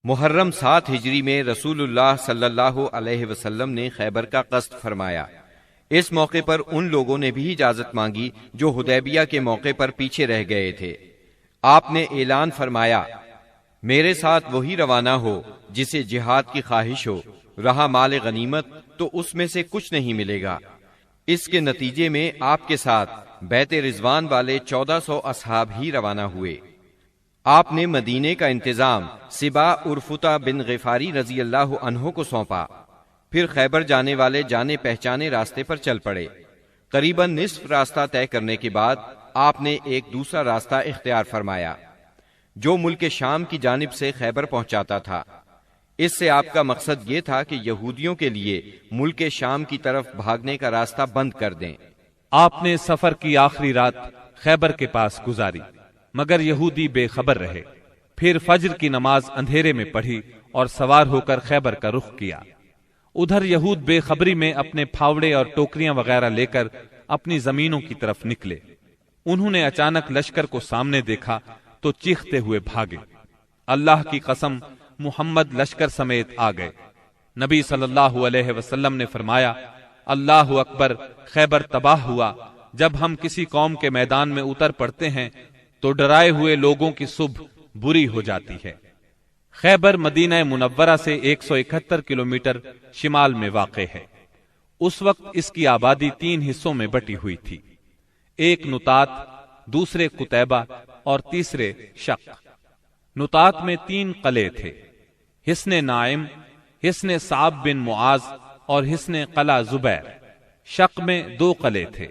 محرم 7 ہجری میں رسول اللہ صلی اللہ علیہ وسلم نے خیبر کا قصد فرمایا۔ اس موقع پر ان لوگوں نے بھی اجازت مانگی جو حدیبیہ کے موقع پر پیچھے رہ گئے تھے۔ آپ نے اعلان فرمایا، میرے ساتھ وہی روانہ ہو جسے جہاد کی خواہش ہو، رہا مال غنیمت تو اس میں سے کچھ نہیں ملے گا۔ اس کے نتیجے میں آپ کے ساتھ بیت رضوان والے 1400 اصحاب ہی روانہ ہوئے۔ آپ نے مدینے کا انتظام سبا عرفتہ بن غفاری رضی اللہ عنہ کو سونپا، پھر خیبر جانے والے جانے پہچانے راستے پر چل پڑے۔ قریباً نصف راستہ طے کرنے کے بعد آپ نے ایک دوسرا راستہ اختیار فرمایا جو ملک شام کی جانب سے خیبر پہنچاتا تھا۔ اس سے آپ کا مقصد یہ تھا کہ یہودیوں کے لیے ملک شام کی طرف بھاگنے کا راستہ بند کر دیں۔ آپ نے سفر کی آخری رات خیبر کے پاس گزاری، مگر یہودی بے خبر رہے۔ پھر فجر کی نماز اندھیرے میں پڑھی اور سوار ہو کر خیبر کا رخ کیا۔ ادھر یہود بے خبری میں اپنے پھاوڑے اور ٹوکریاں وغیرہ لے کر اپنی زمینوں کی طرف نکلے۔ انہوں نے اچانک لشکر کو سامنے دیکھا تو چیختے ہوئے بھاگے۔ اللہ کی قسم، محمد لشکر سمیت آ گئے۔ نبی صلی اللہ علیہ وسلم نے فرمایا، اللہ اکبر، خیبر تباہ ہوا۔ جب ہم کسی قوم کے میدان میں اتر پڑتے ہیں تو ڈرائے ہوئے لوگوں کی صبح بری ہو جاتی ہے۔ خیبر مدینہ منورہ سے 171 کلومیٹر شمال میں واقع ہے۔ اس وقت اس کی آبادی 3 حصوں میں بٹی ہوئی تھی، ایک نطات، دوسرے قتیبہ اور تیسرے شق۔ نطات میں 3 قلعے تھے، حصن نائم، حصن صعب بن معاذ اور حصن قلعہ زبیر۔ شق میں 2 قلعے تھے،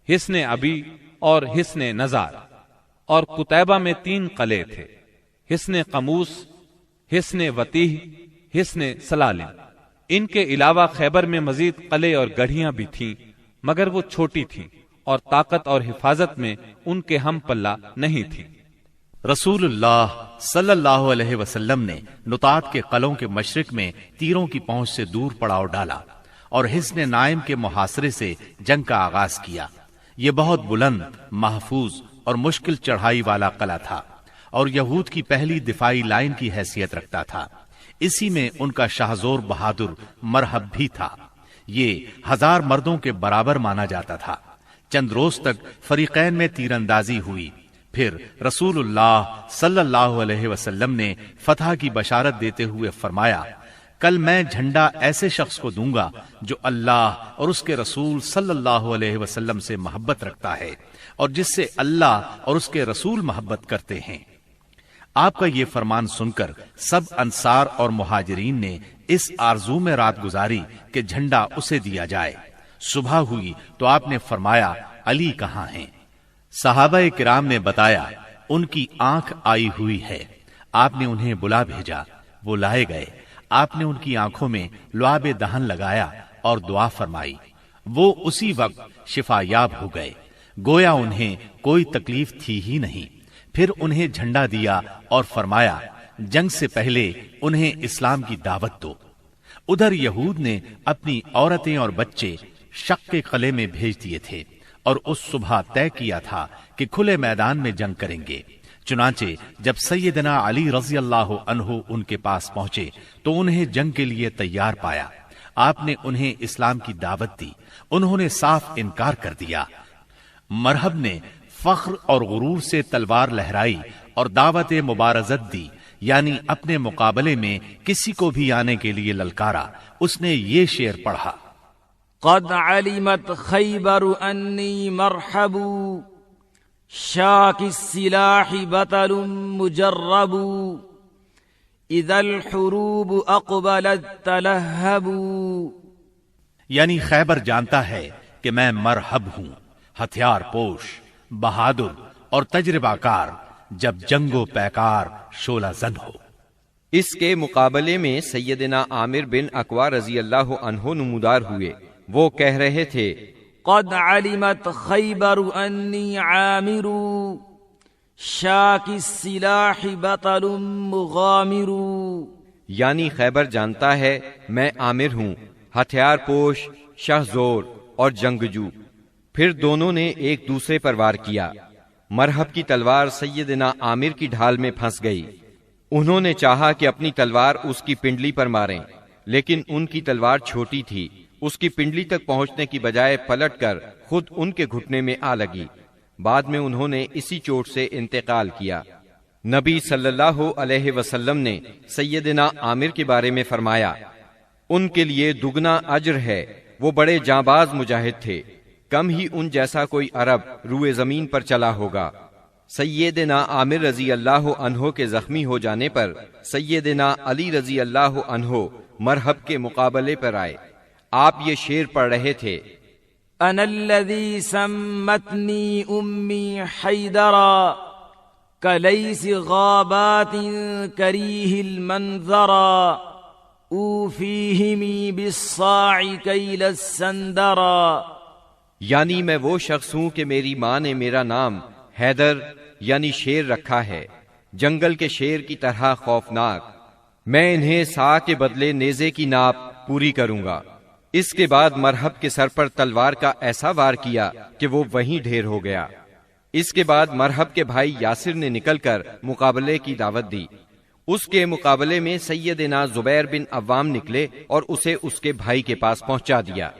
حصن ابی اور حصن نزار۔ اور قتیبہ میں 3 قلعے تھے، حصن قموس، حصن وتیح، حصن سلالم۔ ان کے علاوہ خیبر میں مزید قلعے اور گڑھیاں بھی تھیں، مگر وہ چھوٹی تھیں اور طاقت اور حفاظت میں ان کے ہم پلہ نہیں تھی۔ رسول اللہ صلی اللہ علیہ وسلم نے نطات کے قلعوں کے مشرق میں تیروں کی پہنچ سے دور پڑاؤ ڈالا اور حصن نائم کے محاصرے سے جنگ کا آغاز کیا۔ یہ بہت بلند، محفوظ اور مشکل چڑھائی والا قلعہ تھا اور یہود کی پہلی دفاعی لائن کی حیثیت رکھتا تھا۔ اسی میں ان کا شاہزور بہادر مرحب بھی تھا۔ یہ 1000 مردوں کے برابر مانا جاتا تھا۔ چند روز تک فریقین میں تیر اندازی ہوئی، پھر رسول اللہ صلی اللہ علیہ وسلم نے فتح کی بشارت دیتے ہوئے فرمایا، کل میں جھنڈا ایسے شخص کو دوں گا جو اللہ اور اس کے رسول صلی اللہ علیہ وسلم سے محبت رکھتا ہے اور جس سے اللہ اور اس کے رسول محبت کرتے ہیں۔ آپ کا یہ فرمان سن کر سب انصار اور مہاجرین نے اس آرزو میں رات گزاری کہ جھنڈا اسے دیا جائے۔ صبح ہوئی تو آپ نے فرمایا، علی کہاں ہیں؟ صحابہ کرام نے بتایا، ان کی آنکھ آئی ہوئی ہے۔ آپ نے انہیں بلا بھیجا، وہ لائے گئے۔ آپ نے ان کی آنکھوں میں لعاب دہن لگایا اور دعا فرمائی۔ وہ اسی وقت شفا یاب ہو گئے، گویا انہیں کوئی تکلیف تھی ہی نہیں۔ پھر انہیں جھنڈا دیا اور فرمایا، جنگ سے پہلے انہیں اسلام کی دعوت دو۔ ادھر یہود نے اپنی عورتیں اور بچے شق کے قلعے میں بھیج دیے تھے اور اس صبح طے کیا تھا کہ کھلے میدان میں جنگ کریں گے۔ چنانچہ جب سیدنا علی رضی اللہ عنہ ان کے پاس پہنچے تو انہیں جنگ کے لیے تیار پایا۔ آپ نے انہیں اسلام کی دعوت دی، انہوں نے صاف انکار کر دیا۔ مرحب نے فخر اور غرور سے تلوار لہرائی اور دعوت مبارزت دی، یعنی اپنے مقابلے میں کسی کو بھی آنے کے لیے للکارا۔ اس نے یہ شعر پڑھا، قد علمت خیبر انی مرحب، شاک السلاح بطل مجرب، اذا الحروب اقبلت تلہب۔ یعنی خیبر جانتا ہے کہ میں مرحب ہوں، ہتھیار پوش، بہادر اور تجربہ کار، جب جنگ و پیکار شعلہ زن ہو۔ اس کے مقابلے میں سیدنا عامر بن اقوا رضی اللہ عنہ نمودار ہوئے۔ وہ کہہ رہے تھے، قد علمت خیبر انی عامر، شاک السلاح بطل مغامر۔ یعنی خیبر جانتا ہے میں عامر ہوں، ہتھیار پوش، شہزور اور جنگجو۔ پھر دونوں نے ایک دوسرے پر وار کیا۔ مرحب کی تلوار سیدنا عامر کی ڈھال میں پھنس گئی۔ انہوں نے چاہا کہ اپنی تلوار اس کی پنڈلی پر ماریں، لیکن ان کی تلوار چھوٹی تھی، اس کی پنڈلی تک پہنچنے کی بجائے پلٹ کر خود ان کے گھٹنے میں آ لگی۔ بعد میں انہوں نے اسی چوٹ سے انتقال کیا۔ نبی صلی اللہ علیہ وسلم نے سیدنا عامر کے بارے میں فرمایا، ان کے لیے دگنا اجر ہے، وہ بڑے جانباز مجاہد تھے، کم ہی ان جیسا کوئی عرب روئے زمین پر چلا ہوگا۔ سیدنا عامر رضی اللہ عنہ کے زخمی ہو جانے پر سیدنا علی رضی اللہ عنہ مرحب کے مقابلے پر آئے۔ آپ یہ شعر پڑھ رہے تھے، انا الذی سمتنی امی حیدرا کلیس غابات کریہ المنظرا اوفیہمی بالصاع کیل السندرا، یعنی میں وہ شخص ہوں کہ میری ماں نے میرا نام حیدر یعنی شیر رکھا ہے، جنگل کے شیر کی طرح خوفناک، میں انہیں سا کے بدلے نیزے کی ناپ پوری کروں گا۔ اس کے بعد مرحب کے سر پر تلوار کا ایسا وار کیا کہ وہ وہیں ڈھیر ہو گیا۔ اس کے بعد مرحب کے بھائی یاسر نے نکل کر مقابلے کی دعوت دی۔ اس کے مقابلے میں سیدنا زبیر بن عوام نکلے اور اسے اس کے بھائی کے پاس پہنچا دیا۔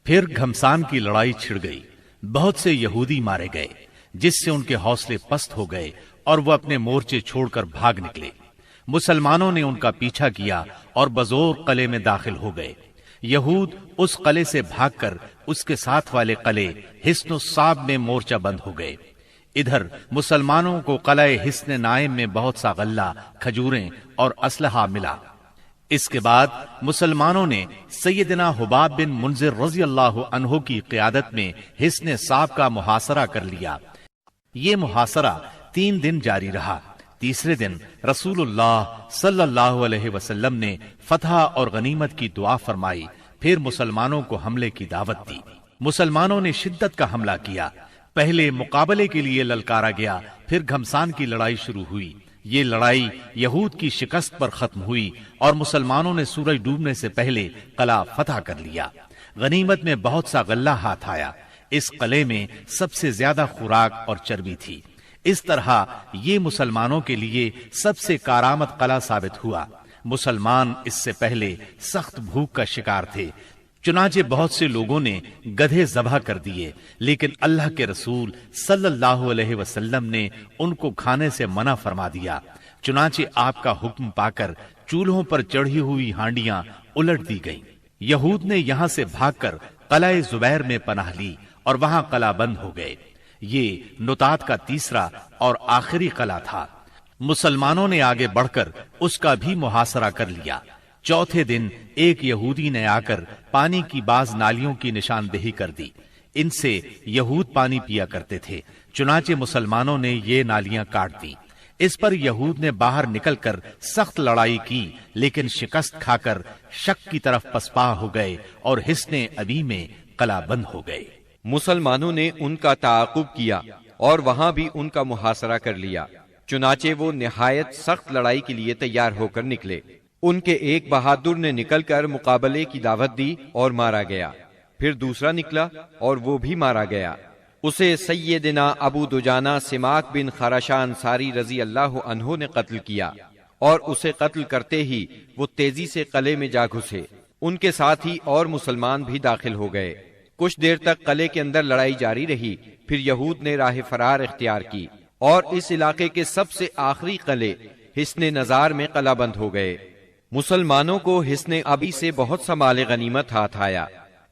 پھر گھمسان کی لڑائی چھڑ گئی، بہت سے یہودی مارے گئے، جس سے ان کے حوصلے پست ہو گئے اور وہ اپنے مورچے چھوڑ کر بھاگ نکلے۔ مسلمانوں نے ان کا پیچھا کیا اور بزور قلعے میں داخل ہو گئے۔ یہود اس قلعے سے بھاگ کر اس کے ساتھ والے قلعے حصن الصاب میں مورچہ بند ہو گئے۔ ادھر مسلمانوں کو قلعہ حصن نائم میں بہت سا غلہ، کھجوریں اور اسلحہ ملا۔ اس کے بعد مسلمانوں نے سیدنا حباب بن منذر رضی اللہ عنہ کی قیادت میں حصن صاب کا محاصرہ کر لیا۔ یہ محاصرہ 3 دن جاری رہا۔ تیسرے دن رسول اللہ صلی اللہ علیہ وسلم نے فتح اور غنیمت کی دعا فرمائی، پھر مسلمانوں کو حملے کی دعوت دی۔ مسلمانوں نے شدت کا حملہ کیا۔ پہلے مقابلے کے لیے للکارا گیا، پھر گھمسان کی لڑائی شروع ہوئی۔ یہ لڑائی یہود کی شکست پر ختم ہوئی اور مسلمانوں نے سورج ڈوبنے سے پہلے قلعہ فتح کر لیا۔ غنیمت میں بہت سا غلہ ہاتھ آیا۔ اس قلعے میں سب سے زیادہ خوراک اور چربی تھی۔ اس طرح یہ مسلمانوں کے لیے سب سے کارآمد قلعہ ثابت ہوا۔ مسلمان اس سے پہلے سخت بھوک کا شکار تھے، چنانچہ بہت سے لوگوں نے گدھے ذبح کر دیے، لیکن اللہ کے رسول صلی اللہ علیہ وسلم نے ان کو کھانے سے منع فرما دیا۔ چنانچہ آپ کا حکم پا کر چولہوں پر چڑھی ہوئی ہانڈیاں الٹ دی گئیں۔ یہود نے یہاں سے بھاگ کر قلعہ زبیر میں پناہ لی اور وہاں قلعہ بند ہو گئے۔ یہ نطات کا تیسرا اور آخری قلعہ تھا۔ مسلمانوں نے آگے بڑھ کر اس کا بھی محاصرہ کر لیا۔ چوتھے دن ایک یہودی نے آ کر پانی کی بعض نالیوں کی نشاندہی کر دی۔ ان سے یہود پانی پیا کرتے تھے، چنانچہ مسلمانوں نے یہ نالیاں کاٹ دی۔ اس پر یہود نے باہر نکل کر سخت لڑائی کی، لیکن شکست کھا کر شک کی طرف پسپا ہو گئے اور حصن ابی میں قلعہ بند ہو گئے۔ مسلمانوں نے ان کا تعاقب کیا اور وہاں بھی ان کا محاصرہ کر لیا، چنانچہ وہ نہایت سخت لڑائی کے لیے تیار ہو کر نکلے۔ ان کے ایک بہادر نے نکل کر مقابلے کی دعوت دی اور مارا گیا، پھر دوسرا نکلا اور وہ بھی مارا گیا۔ اسے سیدنا ابو دجانہ سماک بن خراشہ انصاری رضی اللہ عنہ نے قتل کیا، اور اسے قتل کرتے ہی وہ تیزی سے قلعے میں جا گھسے۔ ان کے ساتھ ہی اور مسلمان بھی داخل ہو گئے۔ کچھ دیر تک قلعے کے اندر لڑائی جاری رہی، پھر یہود نے راہ فرار اختیار کی اور اس علاقے کے سب سے آخری قلعے حصن نزار میں قلعہ بند ہو گئے۔ مسلمانوں کو حصن ابی سے بہت سا مال غنیمت ہاتھ آیا۔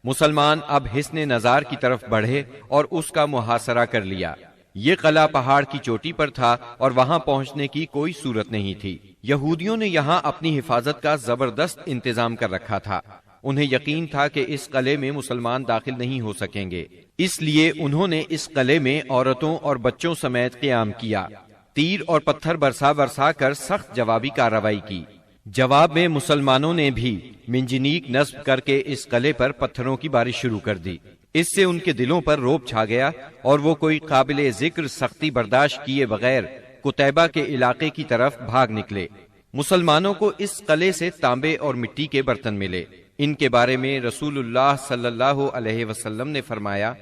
مسلمان اب حصن نزار کی طرف بڑھے اور اس کا محاصرہ کر لیا۔ یہ قلعہ پہاڑ کی چوٹی پر تھا اور وہاں پہنچنے کی کوئی صورت نہیں تھی۔ یہودیوں نے یہاں اپنی حفاظت کا زبردست انتظام کر رکھا تھا۔ انہیں یقین تھا کہ اس قلعے میں مسلمان داخل نہیں ہو سکیں گے، اس لیے انہوں نے اس قلعے میں عورتوں اور بچوں سمیت قیام کیا۔ تیر اور پتھر برسا کر سخت جوابی کارروائی کی۔ جواب میں مسلمانوں نے بھی منجنیق نصب کر کے اس قلعے پر پتھروں کی بارش شروع کر دی۔ اس سے ان کے دلوں پر رعب چھا گیا اور وہ کوئی قابل ذکر سختی برداشت کیے بغیر قتیبہ کے علاقے کی طرف بھاگ نکلے۔ مسلمانوں کو اس قلعے سے تانبے اور مٹی کے برتن ملے۔ ان کے بارے میں رسول اللہ صلی اللہ علیہ وسلم نے فرمایا،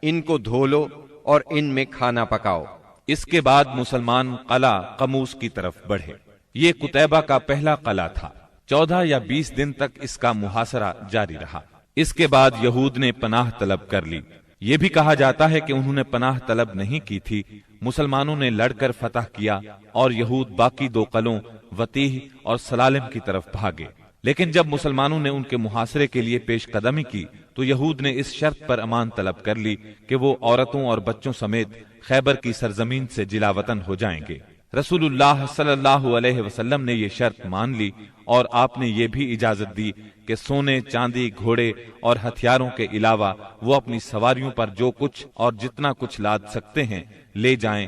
ان کو دھو لو اور ان میں کھانا پکاؤ۔ اس کے بعد مسلمان قلعہ قموس کی طرف بڑھے۔ یہ قتیبہ کا پہلا قلعہ تھا۔ 14 یا 20 دن تک اس کا محاصرہ جاری رہا۔ اس کے بعد یہود نے پناہ طلب کر لی۔ یہ بھی کہا جاتا ہے کہ انہوں نے پناہ طلب نہیں کی تھی، مسلمانوں نے لڑ کر فتح کیا اور یہود باقی 2 قلعوں وتیح اور سلالم کی طرف بھاگے۔ لیکن جب مسلمانوں نے ان کے محاصرے کے لیے پیش قدمی کی تو یہود نے اس شرط پر امان طلب کر لی کہ وہ عورتوں اور بچوں سمیت خیبر کی سرزمین سے جلا وطن ہو جائیں گے۔ رسول اللہ صلی اللہ علیہ وسلم نے یہ شرط مان لی اور آپ نے یہ بھی اجازت دی کہ سونے، چاندی، گھوڑے اور ہتھیاروں کے علاوہ وہ اپنی سواریوں پر جو کچھ اور جتنا کچھ لاد سکتے ہیں لے جائیں،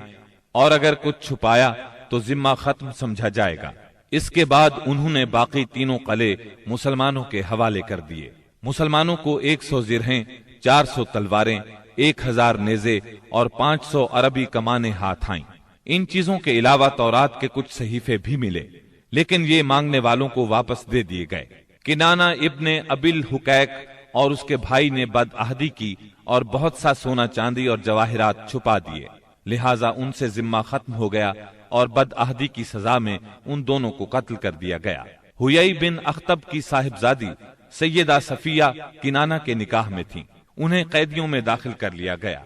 اور اگر کچھ چھپایا تو ذمہ ختم سمجھا جائے گا۔ اس کے بعد انہوں نے باقی 3 قلعے مسلمانوں کے حوالے کر دیے۔ مسلمانوں کو 100 زرہیں، 400 تلواریں، 1000 نیزے اور 500 عربی کمانیں ہاتھ آئیں۔ ان چیزوں کے علاوہ تورات کے کچھ صحیفے بھی ملے، لیکن یہ مانگنے والوں کو واپس دے دیے گئے۔ کنانہ ابن ابی الحقیق اور اس کے بھائی نے بدعہدی کی اور بہت سا سونا چاندی اور جواہرات چھپا دیے، لہٰذا ان سے ذمہ ختم ہو گیا اور بدعہدی کی سزا میں ان دونوں کو قتل کر دیا گیا۔ حیی بن اخطب کی صاحبزادی سیدہ صفیہ کنانہ کے نکاح میں تھیں، انہیں قیدیوں میں داخل کر لیا گیا۔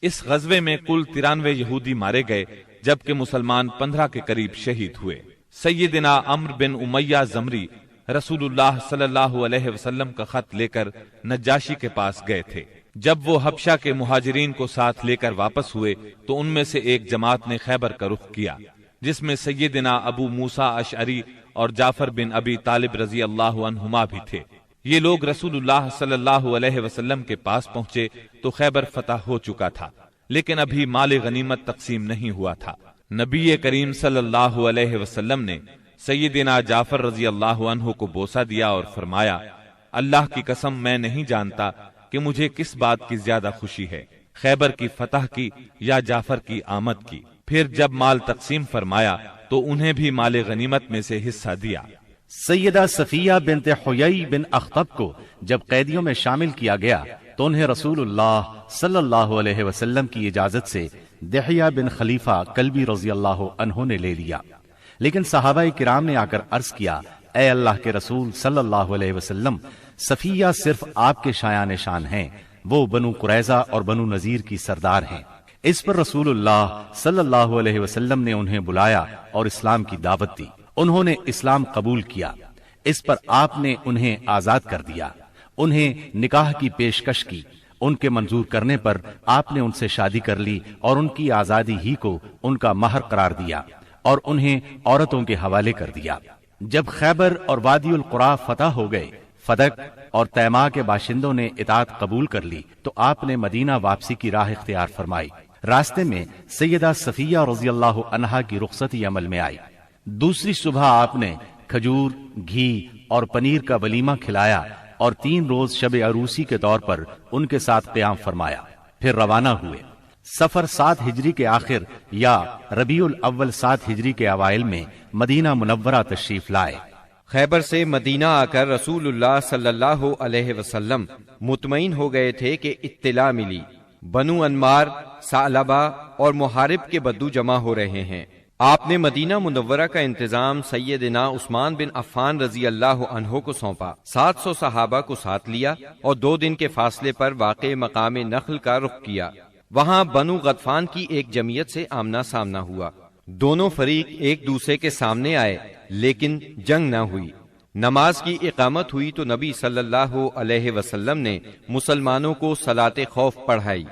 اس غزوے میں کل 93 یہودی مارے گئے جبکہ مسلمان 15 کے قریب شہید ہوئے۔ سیدنا عمرو بن امیہ زمری رسول اللہ صلی اللہ علیہ وسلم کا خط لے کر نجاشی کے پاس گئے تھے۔ جب وہ حبشہ کے مہاجرین کو ساتھ لے کر واپس ہوئے تو ان میں سے ایک جماعت نے خیبر کا رخ کیا، جس میں سیدنا ابو موسیٰ اشعری اور جعفر بن ابی طالب رضی اللہ عنہما بھی تھے۔ یہ لوگ رسول اللہ صلی اللہ علیہ وسلم کے پاس پہنچے تو خیبر فتح ہو چکا تھا، لیکن ابھی مال غنیمت تقسیم نہیں ہوا تھا۔ نبی کریم صلی اللہ علیہ وسلم نے سیدنا جعفر رضی اللہ عنہ کو بوسہ دیا اور فرمایا، اللہ کی قسم میں نہیں جانتا کہ مجھے کس بات کی زیادہ خوشی ہے، خیبر کی فتح کی یا جعفر کی آمد کی۔ پھر جب مال تقسیم فرمایا تو انہیں بھی مال غنیمت میں سے حصہ دیا۔ سیدہ صفیہ بنت حیی بن اخطب کو جب قیدیوں میں شامل کیا گیا تو انہیں رسول اللہ صلی اللہ علیہ وسلم کی اجازت سے دحیہ بن خلیفہ کلبی رضی اللہ عنہ نے لے لیا، لیکن صحابہ کرام نے آ کر عرض کیا، اے اللہ کے رسول صلی اللہ علیہ وسلم، صفیہ صرف آپ کے شایان شان ہیں، وہ بنو قریظہ اور بنو نذیر کی سردار ہیں۔ اس پر رسول اللہ صلی اللہ علیہ وسلم نے انہیں بلایا اور اسلام کی دعوت دی۔ انہوں نے اسلام قبول کیا۔ اس پر آپ نے انہیں آزاد کر دیا، انہیں نکاح کی پیشکش کی۔ ان کے منظور کرنے پر آپ نے ان سے شادی کر لی اور ان کی آزادی ہی کو ان کا مہر قرار دیا اور انہیں عورتوں کے حوالے کر دیا۔ جب خیبر اور وادی القریٰ فتح ہو گئے، فدق اور تیما کے باشندوں نے اطاعت قبول کر لی تو آپ نے مدینہ واپسی کی راہ اختیار فرمائی۔ راستے میں سیدہ صفیہ رضی اللہ عنہا کی رخصتی عمل میں آئی۔ دوسری صبح آپ نے کھجور، گھی اور پنیر کا ولیمہ کھلایا اور 3 روز شب عروسی کے طور پر ان کے ساتھ قیام فرمایا، پھر روانہ ہوئے۔ سفر 7 ہجری کے آخر یا ربیع الاول 7 ہجری کے اوائل میں مدینہ منورہ تشریف لائے۔ خیبر سے مدینہ آ کر رسول اللہ صلی اللہ علیہ وسلم مطمئن ہو گئے تھے کہ اطلاع ملی بنو انمار، ثعلبہ اور محارب کے بدو جمع ہو رہے ہیں۔ آپ نے مدینہ منورہ کا انتظام سیدنا عثمان بن عفان رضی اللہ عنہ کو سونپا، 700 صحابہ کو ساتھ لیا اور 2 دن کے فاصلے پر واقع مقام نخل کا رخ کیا۔ وہاں بنو غطفان کی ایک جمعیت سے آمنا سامنا ہوا۔ دونوں فریق ایک دوسرے کے سامنے آئے لیکن جنگ نہ ہوئی۔ نماز کی اقامت ہوئی تو نبی صلی اللہ علیہ وسلم نے مسلمانوں کو صلاۃ خوف پڑھائی،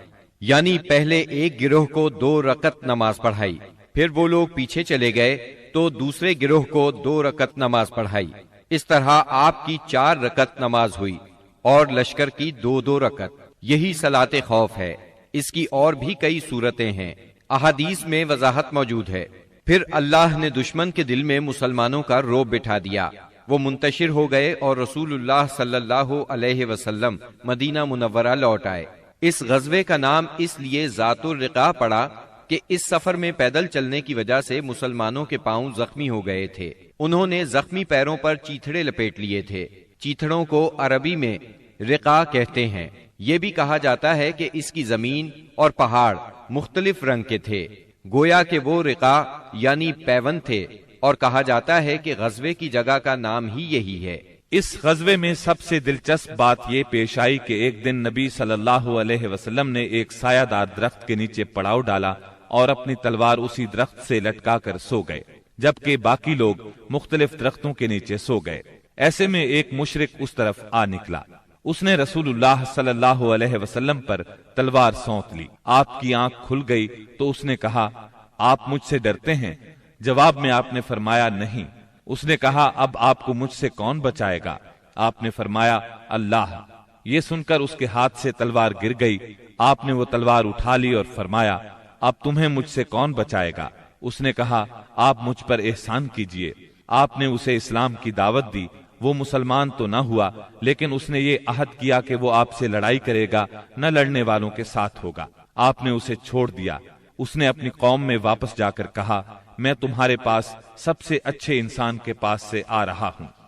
یعنی پہلے ایک گروہ کو 2 رکعت نماز پڑھائی، پھر وہ لوگ پیچھے چلے گئے تو دوسرے گروہ کو 2 رکعت نماز پڑھائی۔ اس طرح آپ کی 4 رکعت نماز ہوئی اور لشکر کی 2 رکعت۔ یہی صلاۃ خوف ہے۔ اس کی اور بھی کئی صورتیں ہیں، احادیث میں وضاحت موجود ہے۔ پھر اللہ نے دشمن کے دل میں مسلمانوں کا رعب بٹھا دیا، وہ منتشر ہو گئے اور رسول اللہ صلی اللہ علیہ وسلم مدینہ منورہ لوٹ آئے۔ اس غزوے کا نام اس لیے ذات الرقاع پڑا کہ اس سفر میں پیدل چلنے کی وجہ سے مسلمانوں کے پاؤں زخمی ہو گئے تھے۔ انہوں نے زخمی پیروں پر چیتھڑے لپیٹ لیے تھے۔ چیتھڑوں کو عربی میں رقاع کہتے ہیں۔ یہ بھی کہا جاتا ہے کہ اس کی زمین اور پہاڑ مختلف رنگ کے تھے، گویا کہ وہ رقاع یعنی پیون تھے اور کہا جاتا ہے کہ غزوے کی جگہ کا نام ہی یہی ہے۔ اس غزوے میں سب سے دلچسپ بات یہ پیش آئی کہ ایک دن نبی صلی اللہ علیہ وسلم نے ایک سایہ دار درخت کے نیچے پڑاؤ ڈالا اور اپنی تلوار اسی درخت سے لٹکا کر سو گئے، جبکہ باقی لوگ مختلف درختوں کے نیچے سو گئے۔ ایسے میں ایک مشرک اس طرف آ نکلا، اس نے رسول اللہ صلی اللہ علیہ وسلم پر تلوار سونت لی۔ آپ کی آنکھ کھل گئی تو اس نے کہا، آپ مجھ سے ڈرتے ہیں؟ جواب میں آپ نے فرمایا، نہیں۔ اس نے کہا، اب آپ کو مجھ سے کون بچائے گا؟ آپ نے فرمایا، اللہ۔ یہ سن کر اس کے ہاتھ سے تلوار گر گئی۔ آپ نے وہ تلوار اٹھا لی اور فرمایا، اب تمہیں مجھ سے کون بچائے گا؟ اس نے کہا، آپ مجھ پر احسان کیجئے۔ آپ نے اسے اسلام کی دعوت دی۔ وہ مسلمان تو نہ ہوا، لیکن اس نے یہ عہد کیا کہ وہ آپ سے لڑائی کرے گا، نہ لڑنے والوں کے ساتھ ہوگا۔ آپ نے اسے چھوڑ دیا۔ اس نے اپنی قوم میں واپس جا کر کہا، میں تمہارے پاس سب سے اچھے انسان کے پاس سے آ رہا ہوں۔